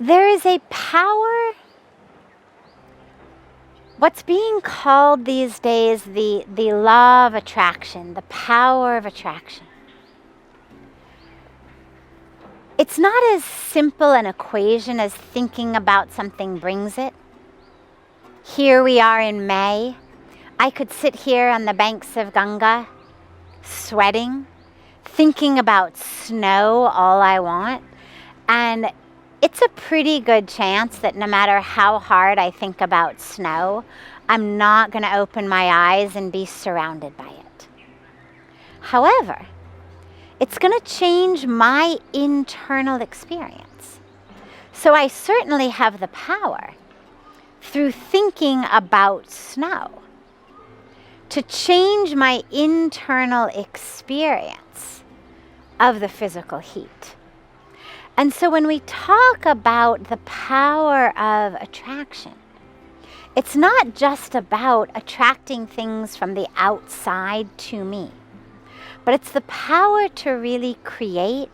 There is a power, what's being called these days the law of attraction, the power of attraction. It's not as simple an equation as thinking about something brings it. Here we are in May. I could sit here on the banks of Ganga, sweating, thinking about snow all I want, and it's a pretty good chance that no matter how hard I think about snow, I'm not going to open my eyes and be surrounded by it. However, it's going to change my internal experience. So I certainly have the power, through thinking about snow, to change my internal experience of the physical heat. And so when we talk about the power of attraction, it's not just about attracting things from the outside to me, but it's the power to really create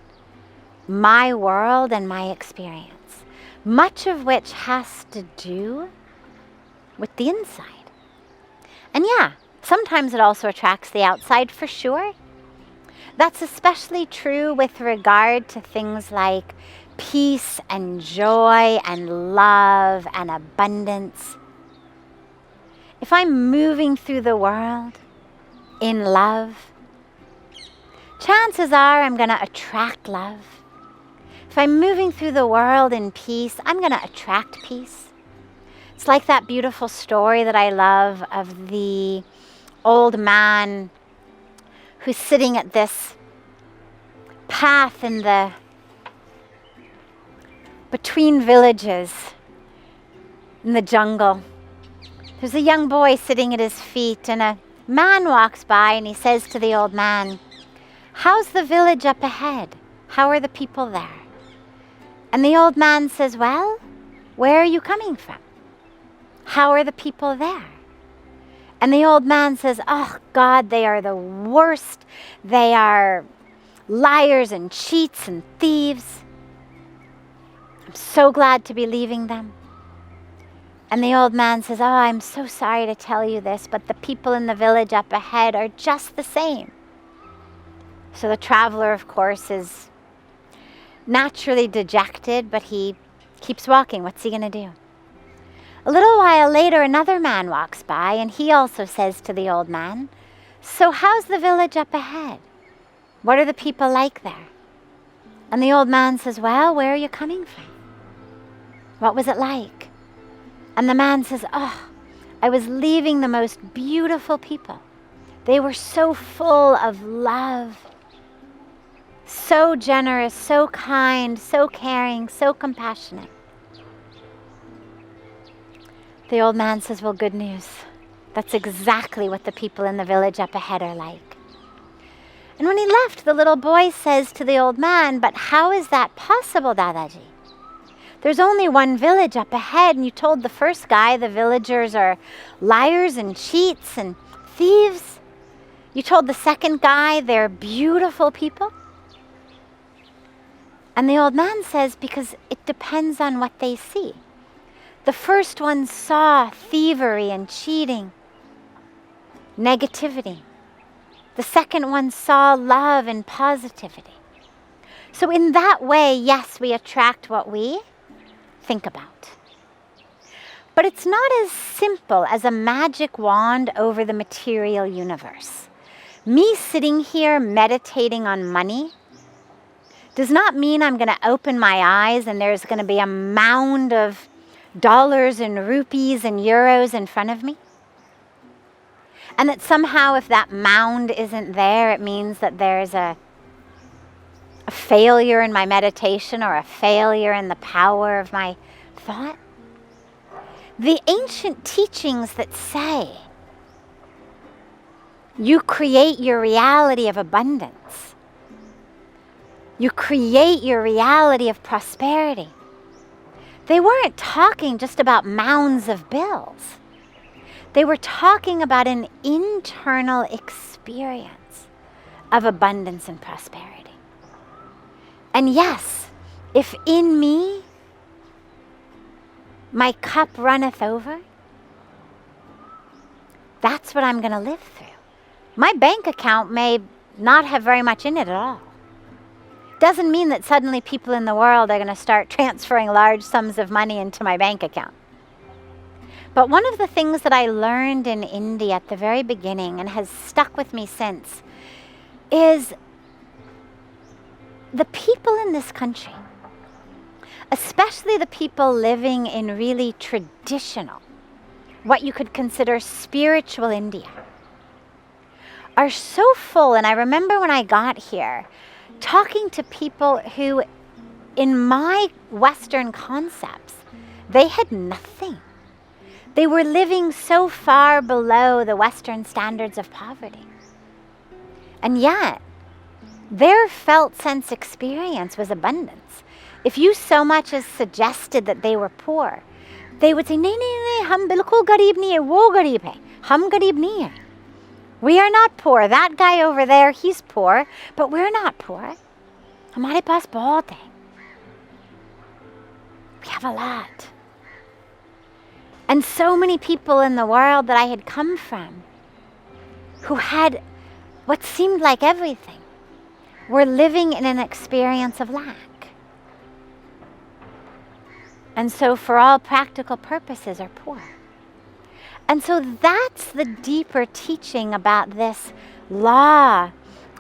my world and my experience, much of which has to do with the inside. And yeah, sometimes it also attracts the outside for sure. That's especially true with regard to things like peace and joy and love and abundance. If I'm moving through the world in love, chances are I'm going to attract love. If I'm moving through the world in peace, I'm going to attract peace. It's like that beautiful story that I love of the old man who's sitting at this path in the between villages in the jungle. There's a young boy sitting at his feet, and a man walks by and he says to the old man, "How's the village up ahead? How are the people there?" And the old man says, "Well, where are you coming from? How are the people there?" And the old man says, "Oh God, they are the worst. They are liars and cheats and thieves. I'm so glad to be leaving them." And the old man says, "Oh, I'm so sorry to tell you this, but the people in the village up ahead are just the same." So the traveler, of course, is naturally dejected, but he keeps walking. What's he going to do? A little while later, another man walks by, and he also says to the old man, "So how's the village up ahead? What are the people like there?" And the old man says, "Well, where are you coming from? What was it like?" And the man says, "Oh, I was leaving the most beautiful people. They were so full of love, so generous, so kind, so caring, so compassionate." The old man says, "Well, good news. That's exactly what the people in the village up ahead are like." And when he left, the little boy says to the old man, "But how is that possible, Dadaji? There's only one village up ahead, and you told the first guy the villagers are liars and cheats and thieves. You told the second guy they're beautiful people." And the old man says, "Because it depends on what they see. The first one saw thievery and cheating, negativity. The second one saw love and positivity. So in that way, yes, we attract what we think about. But it's not as simple as a magic wand over the material universe. Me sitting here meditating on money does not mean I'm going to open my eyes and there's going to be a mound of dollars and rupees and euros in front of me. And that somehow if that mound isn't there, it means that there's a failure in my meditation or a failure in the power of my thought. The ancient teachings that say you create your reality of abundance, you create your reality of prosperity, they weren't talking just about mounds of bills. They were talking about an internal experience of abundance and prosperity. And yes, if in me my cup runneth over, that's what I'm going to live through. My bank account may not have very much in it at all. Doesn't mean that suddenly people in the world are going to start transferring large sums of money into my bank account. But one of the things that I learned in India at the very beginning and has stuck with me since is the people in this country, especially the people living in really traditional, what you could consider spiritual India, are so full. And I remember when I got here, talking to people who, in my Western concepts, they had nothing. They were living so far below the Western standards of poverty. And yet, their felt sense experience was abundance. If you so much as suggested that they were poor, they would say, "Nee, nee, nee, hum bilkul gareeb nahi hai, wo gareeb hai. Hum gareeb nahi hai. We are not poor. That guy over there, he's poor, but we're not poor. Hamare paas bahut hai. We have a lot." And so many people in the world that I had come from, who had what seemed like everything, were living in an experience of lack. And so for all practical purposes are poor. And so that's the deeper teaching about this law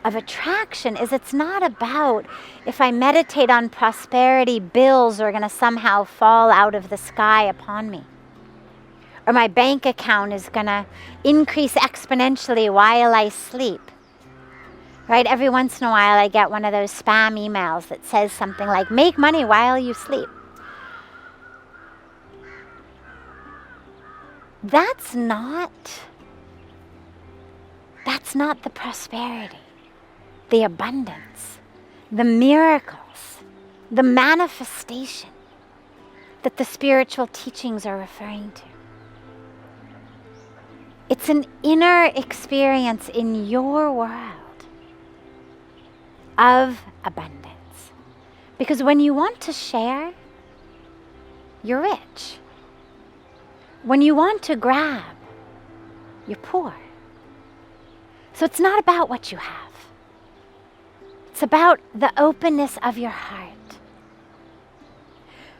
of attraction, is it's not about if I meditate on prosperity, bills are going to somehow fall out of the sky upon me. Or my bank account is going to increase exponentially while I sleep. Right? Every once in a while I get one of those spam emails that says something like, "Make money while you sleep." That's not the prosperity, the abundance, the miracles, the manifestation that the spiritual teachings are referring to. It's an inner experience in your world of abundance. Because when you want to share, you're rich. When you want to grab, you're poor. So it's not about what you have. It's about the openness of your heart.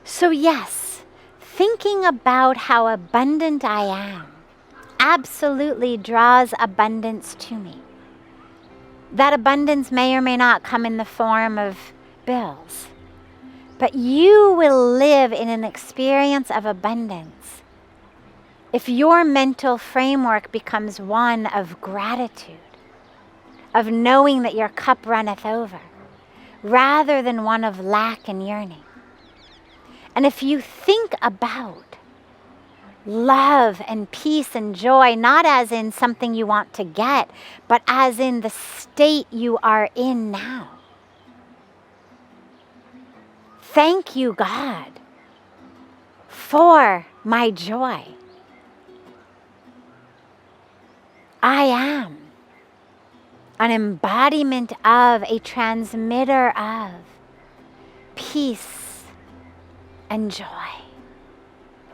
So yes, thinking about how abundant I am absolutely draws abundance to me. That abundance may or may not come in the form of bills, but you will live in an experience of abundance if your mental framework becomes one of gratitude, of knowing that your cup runneth over, rather than one of lack and yearning. And if you think about love and peace and joy, not as in something you want to get, but as in the state you are in now. Thank you, God, for my joy. I am an embodiment of, a transmitter of peace and joy.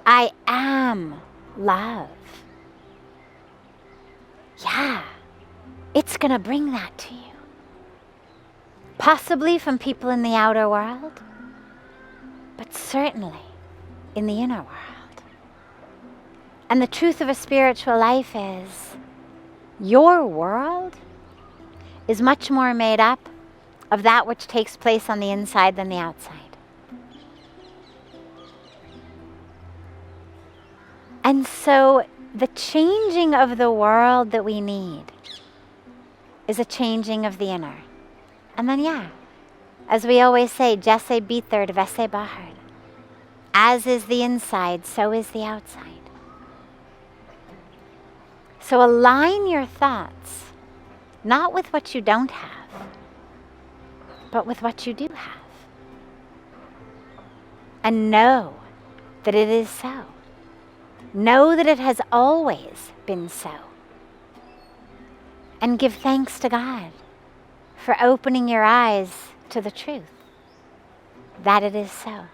I am love. Yeah, it's going to bring that to you. Possibly from people in the outer world, but certainly in the inner world. And the truth of a spiritual life is, your world is much more made up of that which takes place on the inside than the outside. And so the changing of the world that we need is a changing of the inner. And then as we always say, jaisa bheetar, vaisa baahar. As is the inside, so is the outside. So align your thoughts, not with what you don't have, but with what you do have. And know that it is so. Know that it has always been so. And give thanks to God for opening your eyes to the truth that it is so.